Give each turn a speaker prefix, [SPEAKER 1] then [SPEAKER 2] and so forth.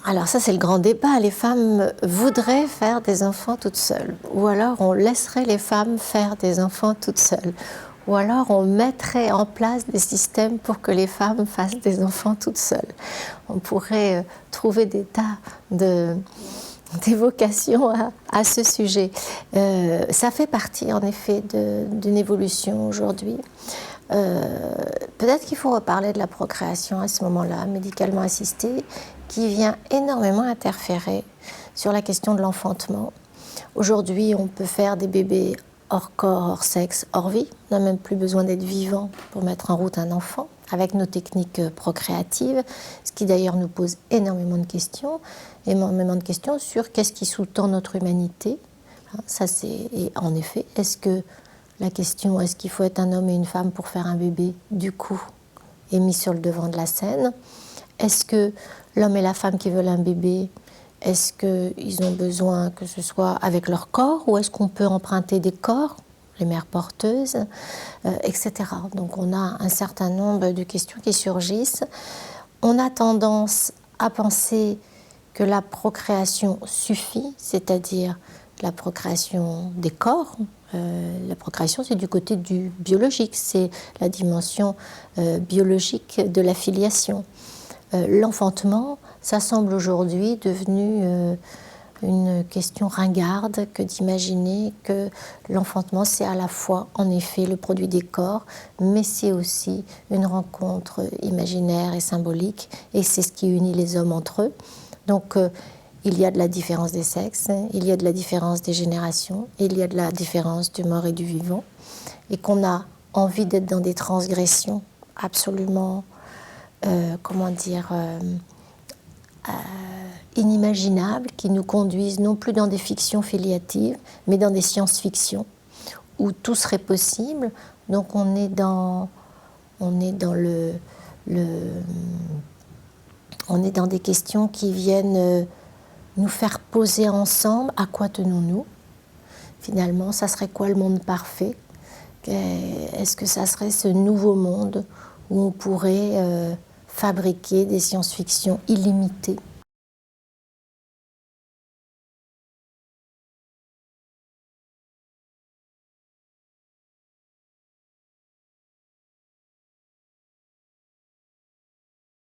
[SPEAKER 1] Alors ça, c'est le grand débat. Les femmes voudraient faire des enfants toutes seules. Ou alors on laisserait les femmes faire des enfants toutes seules. Ou alors on mettrait en place des systèmes pour que les femmes fassent des enfants toutes seules. On pourrait trouver des tas d'évocations à ce sujet. Ça fait partie en effet d'une évolution aujourd'hui. Peut-être qu'il faut reparler de la procréation à ce moment-là, médicalement assistée, qui vient énormément interférer sur la question de l'enfantement. Aujourd'hui, on peut faire des bébés hors corps, hors sexe, hors vie. On n'a même plus besoin d'être vivant pour mettre en route un enfant, avec nos techniques procréatives, ce qui d'ailleurs nous pose énormément de questions sur qu'est-ce qui sous-tend notre humanité. Ça, et en effet, la question, est-ce qu'il faut être un homme et une femme pour faire un bébé, du coup, est mise sur le devant de la scène. Est-ce que l'homme et la femme qui veulent un bébé, est-ce qu'ils ont besoin que ce soit avec leur corps ou est-ce qu'on peut emprunter des corps, les mères porteuses, etc. Donc on a un certain nombre de questions qui surgissent. On a tendance à penser que la procréation suffit, c'est-à-dire la procréation des corps. La procréation, c'est du côté du biologique, c'est la dimension biologique de la filiation. L'enfantement, ça semble aujourd'hui devenu une question ringarde que d'imaginer que l'enfantement, c'est à la fois, en effet, le produit des corps, mais c'est aussi une rencontre imaginaire et symbolique, et c'est ce qui unit les hommes entre eux. Donc, il y a de la différence des sexes, il y a de la différence des générations, il y a de la différence du mort et du vivant, et qu'on a envie d'être dans des transgressions absolument, inimaginables, qui nous conduisent non plus dans des fictions filiatives, mais dans des science-fictions, où tout serait possible. Donc on est dans des questions qui viennent nous faire poser ensemble à quoi tenons-nous. Finalement, ça serait quoi le monde parfait? Est-ce que ça serait ce nouveau monde où on pourrait fabriquer des science-fictions illimitées